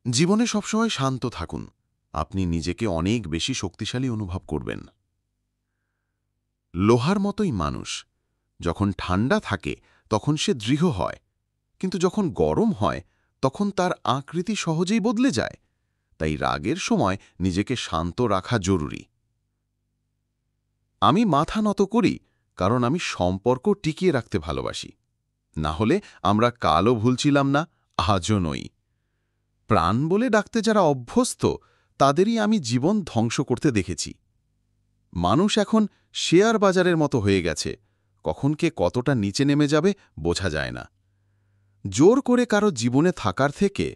জীবনে সবসময় শান্ত থাকুন। আপনি নিজেকে অনেক বেশি শক্তিশালী অনুভব করবেন। লোহার মতোই মানুষ, যখন ঠান্ডা থাকে তখন সে দৃঢ় হয়, কিন্তু যখন গরম হয় তখন তার আকৃতি সহজেই বদলে যায়। তাই রাগের সময় নিজেকে শান্ত রাখা জরুরি। আমি মাথা নত করি কারণ আমি সম্পর্ক টিকিয়ে রাখতে ভালোবাসি। না হলে আমরা কালও ভুলছিলাম না, আজও নই। প্রাণ বলে ডাকতে যারা অভ্যস্ত, তাদেরই আমি জীবন ধ্বংস করতে দেখেছি। মানুষ এখন শেয়ার বাজারের মতো হয়ে গেছে, কখন কে কতটা নিচে নেমে যাবে বোঝা যায় না। জোর করে কারো জীবনে থাকার থেকে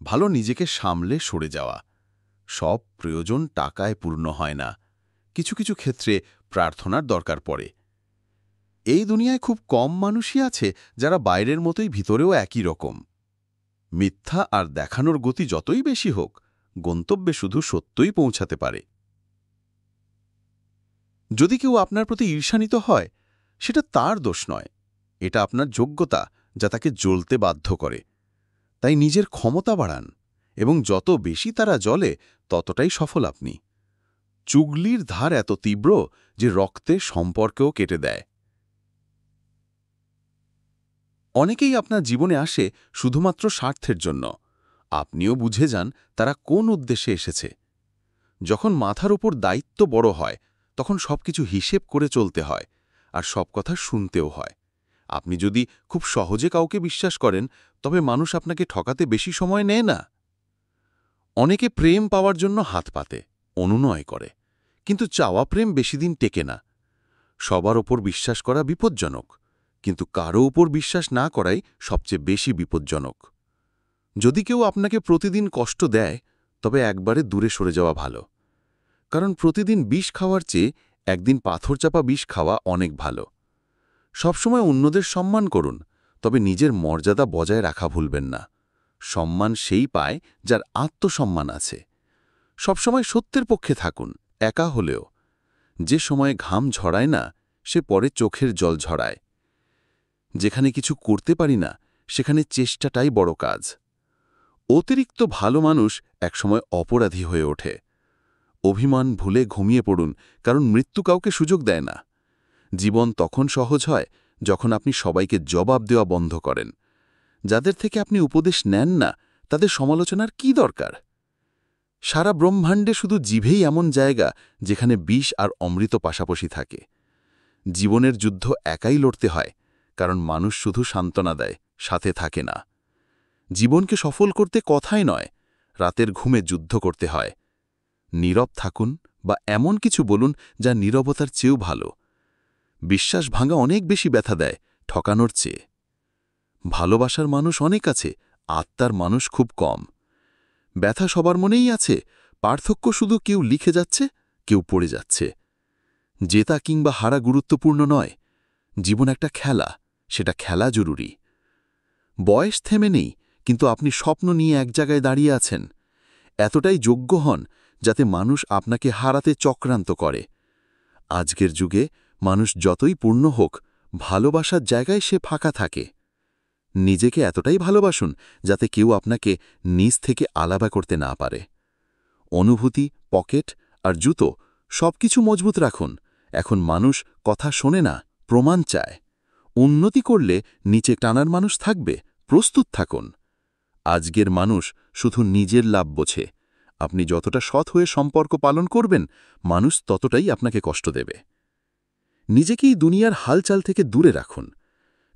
ভালো নিজেকে সামলে সরে যাওয়া। সব প্রয়োজন টাকায় পূর্ণ হয় না, কিছু কিছু ক্ষেত্রে প্রার্থনার দরকার পড়ে। এই দুনিয়ায় খুব কম মানুষই আছে যারা বাইরের মতোই ভিতরেও একই রকম। মিথ্যা আর দেখানোর গতি যতই বেশি হোক, গন্তব্যে শুধু সত্যই পৌঁছাতে পারে। যদি কেউ আপনার প্রতি ঈর্ষান্বিত হয়, সেটা তার দোষ নয়, এটা আপনার যোগ্যতা যা তাকে জ্বলতে বাধ্য করে। তাই নিজের ক্ষমতা বাড়ান, এবং যত বেশি তারা জ্বলে ততটাই সফল আপনি। চুগলির ধার এত তীব্র যে রক্তে সম্পর্কেও কেটে দেয়। অনেকেই আপনার জীবনে আসে শুধুমাত্র স্বার্থের জন্য। আপনিও বুঝে যান তারা কোন উদ্দেশ্যে এসেছে। যখন মাথার উপর দায়িত্ব বড় হয়, তখন সবকিছু হিসেব করে চলতে হয়, আর সব কথা শুনতেও হয়। আপনি যদি খুব সহজে কাউকে বিশ্বাস করেন, তবে মানুষ আপনাকে ঠকাতে বেশি সময় নেয় না। অনেকে প্রেম পাওয়ার জন্য হাত পাতে, অনুনয় করে, কিন্তু চাওয়া প্রেম বেশিদিন টেকে না। সবার ওপর বিশ্বাস করা বিপজ্জনক, কিন্তু কারো উপর বিশ্বাস না করাই সবচেয়ে বেশি বিপজ্জনক। যদি কেউ আপনাকে প্রতিদিন কষ্ট দেয়, তবে একবারে দূরে সরে যাওয়া ভালো। কারণ প্রতিদিন বিষ খাওয়ার চেয়ে একদিন পাথরচাপা বিষ খাওয়া অনেক ভালো। সবসময় অন্যদের সম্মান করুন, তবে নিজের মর্যাদা বজায় রাখা ভুলবেন না। সম্মান সেই পায় যার আত্মসম্মান আছে। সবসময় সত্যের পক্ষে থাকুন, একা হলেও। যে সময়ে ঘাম ঝরায় না, সে পরে চোখের জল ঝরায়। যেখানে কিছু করতে পারি না, সেখানে চেষ্টাটাই বড় কাজ। অতিরিক্ত ভালো মানুষ একসময় অপরাধী হয়ে ওঠে। অভিমান ভুলে ঘুমিয়ে পড়ুন, কারণ মৃত্যু কাউকে সুযোগ দেয় না। জীবন তখন সহজ হয় যখন আপনি সবাইকে জবাব দেওয়া বন্ধ করেন। যাদের থেকে আপনি উপদেশ নেন না, তাদের সমালোচনার কি দরকার? সারা ব্রহ্মাণ্ডে শুধু জিভেই এমন জায়গা যেখানে বিষ আর অমৃত পাশাপাশি থাকে। জীবনের যুদ্ধ একাই লড়তে হয়, কারণ মানুষ শুধু সান্ত্বনা দেয়, সাথে থাকে না। জীবনকে সফল করতে কথাই নয়, রাতের ঘুমে যুদ্ধ করতে হয়। নীরব থাকুন, বা এমন কিছু বলুন যা নীরবতার চেয়েও ভালো। বিশ্বাস ভাঙা অনেক বেশি ব্যথা দেয় ঠকানোর চেয়ে। ভালোবাসার মানুষ অনেক আছে, আত্মার মানুষ খুব কম। ব্যথা সবার মনেই আছে, পার্থক্য শুধু কেউ লিখে যাচ্ছে, কেউ পড়ে যাচ্ছে। জেতা কিংবা হারা গুরুত্বপূর্ণ নয়। জীবন একটা খেলা, সেটা খেলা জরুরি। বয়স থেমে নেই, কিন্তু আপনি স্বপ্ন নিয়ে এক জায়গায় দাঁড়িয়ে আছেন। এতটাই যোগ্য হন যাতে মানুষ আপনাকে হারাতে চক্রান্ত করে। আজকের যুগে মানুষ যতই পূর্ণ হোক, ভালোবাসার জায়গায় সে ফাঁকা থাকে। নিজেকে এতটাই ভালোবাসুন যাতে কেউ আপনাকে নিজ থেকে আলাদা করতে না পারে। অনুভূতি, পকেট আর জুতো সবকিছু মজবুত রাখুন। এখন মানুষ কথা শোনে না, প্রমাণ চায়। উন্নতি করলে নিচে টানার মানুষ থাকবে, প্রস্তুত থাকুন। আজকের মানুষ শুধু নিজের লাভ বোঝে। আপনি যতটা সৎ হয়ে সম্পর্ক পালন করবেন, মানুষ ততটাই আপনাকে কষ্ট দেবে। নিজেকেই দুনিয়ার হালচাল থেকে দূরে রাখুন,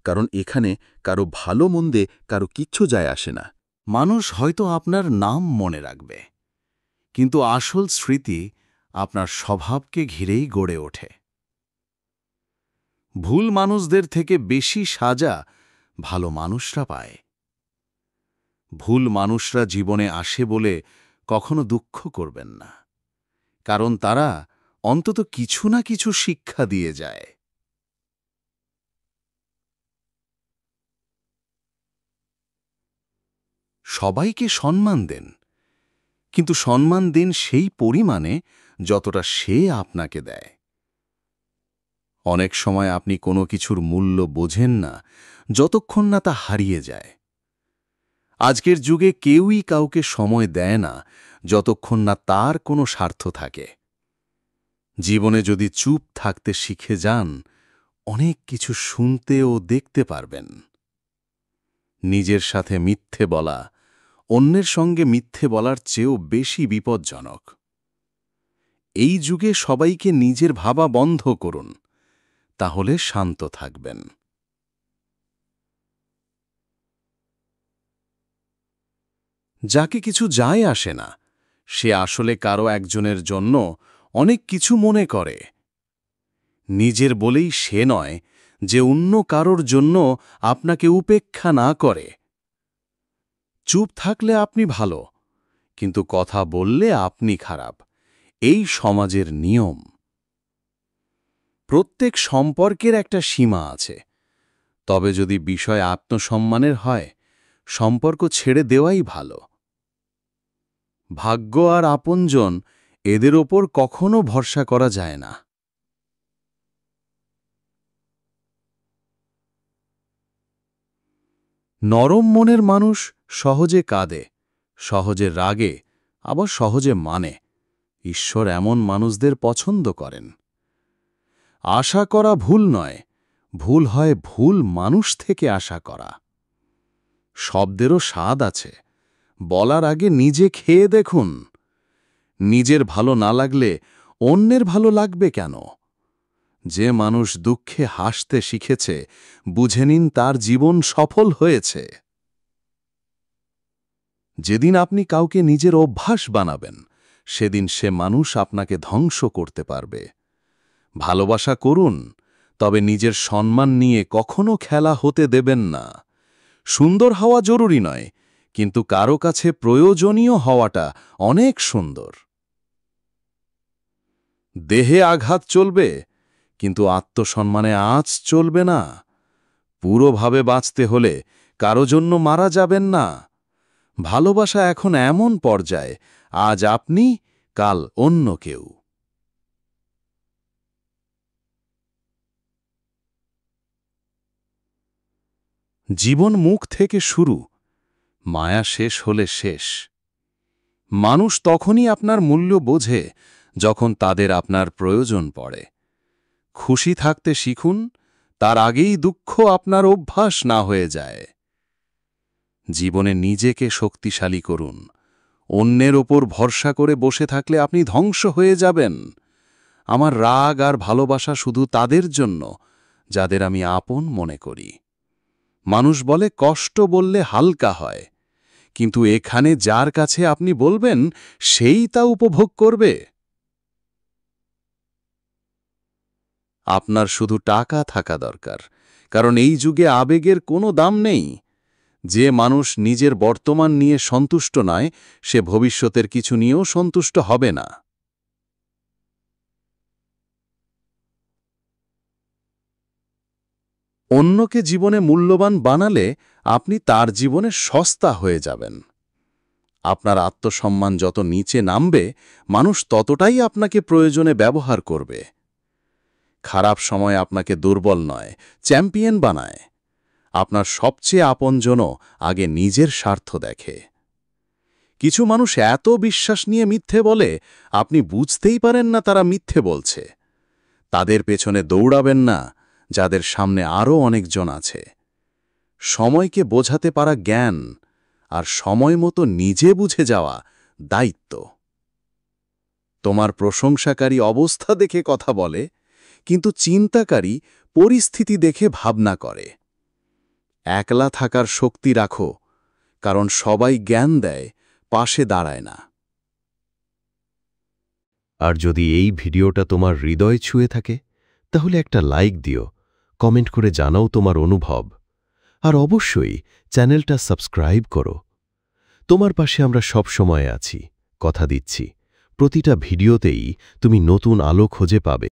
কারণ এখানে কারো ভালো মন্দে কারো কিচ্ছু যায় আসে না। মানুষ হয়তো আপনার নাম মনে রাখবে, কিন্তু আসল স্মৃতি আপনার স্বভাবকে ঘিরেই গড়ে ওঠে। ভুল মানুষদের থেকে বেশি সাজা ভালো মানুষরা পায়। ভুল মানুষরা জীবনে আসে বলে কখনো দুঃখ করবেন না, কারণ তারা অন্তত কিছু না কিছু শিক্ষা দিয়ে যায়। সবাইকে সম্মান দেন, কিন্তু সম্মান দিন সেই পরিমাণে যতটা সে আপনাকে দেয়। অনেক সময় আপনি কোনো কিছুর মূল্য বোঝেন না যতক্ষণ না তা হারিয়ে যায়। আজকের যুগে কেউই কাউকে সময় দেয় না যতক্ষণ না তার কোনো স্বার্থ থাকে। জীবনে যদি চুপ থাকতে শিখে যান, অনেক কিছু শুনতে ও দেখতে পারবেন। নিজের সাথে মিথ্যে বলা অন্যের সঙ্গে মিথ্যে বলার চেয়েও বেশি বিপজ্জনক। এই যুগে সবাইকে নিজের ভাবা বন্ধ করুন, তাহলে শান্ত থাকবেন। যাকে কিছু যায় আসে না, সে আসলে কারো একজনের জন্য অনেক কিছু মনে করে। নিজের বলেই সে নয় যে অন্য কারোর জন্য আপনাকে উপেক্ষা না করে। চুপ থাকলে আপনি ভালো, কিন্তু কথা বললে আপনি খারাপ। এই সমাজের নিয়ম। প্রত্যেক সম্পর্কের একটা সীমা আছে, তবে যদি বিষয় আত্মসম্মানের হয়, সম্পর্ক ছেড়ে দেওয়াই ভালো। ভাগ্য আর আপনজন, এদের ওপর কখনো ভরসা করা যায় না। নরম মনের মানুষ সহজে কাঁদে, সহজে রাগে, আবার সহজে মানে। ঈশ্বর এমন মানুষদের পছন্দ করেন। আশা করা ভুল নয়, ভুল হয় ভুল মানুষ থেকে আশা করা। শব্দেরও স্বাদ আছে, বলার আগে নিজে খেয়ে দেখুন। নিজের ভালো না লাগলে অন্যের ভালো লাগবে কেন? যে মানুষ দুঃখে হাসতে শিখেছে, বুঝে নিন তার জীবন সফল হয়েছে। যেদিন আপনি কাউকে নিজের অভ্যাস বানাবেন, সেদিন সে মানুষ আপনাকে ধ্বংস করতে পারবে। ভালোবাসা করুন, তবে নিজের সম্মান নিয়ে কখনো খেলা হতে দেবেন না। সুন্দর হওয়া জরুরি নয়, কিন্তু কারো কাছে প্রয়োজনীয় হওয়াটা অনেক সুন্দর। দেহে আঘাত চলবে, কিন্তু আত্মসম্মানে আঁচ চলবে না। পুরোভাবে বাঁচতে হলে কারো জন্য মারা যাবেন না। ভালোবাসা এখন এমন পর্যায়ে, আজ আপনি, কাল অন্য কেউ। জীবন মুখ থেকে শুরু, মায়া শেষ হলে শেষ। মানুষ তখনই আপনার মূল্য বোঝে যখন তাদের আপনার প্রয়োজন পড়ে। খুশি থাকতে শিখুন, তার আগেই দুঃখ আপনার অভ্যাস না হয়ে যায়। জীবনে নিজেকে শক্তিশালী করুন। অন্যের ওপর ভরসা করে বসে থাকলে আপনি ধ্বংস হয়ে যাবেন। আমার রাগ আর ভালোবাসা শুধু তাদের জন্য যাদের আমি আপন মনে করি। মানুষ বলে কষ্ট বললে হালকা হয়, কিন্তু এখানে যার কাছে আপনি বলবেন, সেই তা উপভোগ করবে। আপনার শুধু টাকা থাকা দরকার, কারণ এই যুগে আবেগের কোনো দাম নেই। যে মানুষ নিজের বর্তমান নিয়ে সন্তুষ্ট নয়, সে ভবিষ্যতের কিছু নিয়েও সন্তুষ্ট হবে না। অন্যকে জীবনে মূল্যবান বানালে আপনি তার জীবনে সস্তা হয়ে যাবেন। আপনার আত্মসম্মান যত নিচে নামবে, মানুষ ততটাই আপনাকে প্রয়োজনে ব্যবহার করবে। খারাপ সময় আপনাকে দুর্বল নয়, চ্যাম্পিয়ন বানায়। আপনার সবচেয়ে আপনজনও আগে নিজের স্বার্থ দেখে। কিছু মানুষ এত বিশ্বাস নিয়ে মিথ্যে বলে, আপনি বুঝতেই পারেন না তারা মিথ্যে বলছে। তাদের পেছনে দৌড়াবেন না, যাদের সামনে আরও অনেকজন আছে। সময়কে বোঝাতে পারা জ্ঞান, আর সময় মতো নিজে বুঝে যাওয়া দায়িত্ব। তোমার প্রশংসাকারী অবস্থা দেখে কথা বলে, কিন্তু চিন্তাকারী পরিস্থিতি দেখে ভাবনা করে। একলা থাকার শক্তি রাখো, কারণ সবাই জ্ঞান দেয়, পাশে দাঁড়ায় না। আর যদি এই ভিডিওটা তোমার হৃদয় ছুঁয়ে থাকে, তাহলে একটা লাইক দিও, কমেন্ট করে জানাও তোমার অনুভব। আর অবশ্যই চ্যানেলটা সাবস্ক্রাইব করো। তোমার পাশে আমরা সব সময় আছি, কথা দিচ্ছি। প্রতিটা ভিডিওতেই তুমি নতুন আলো খুঁজে পাবে।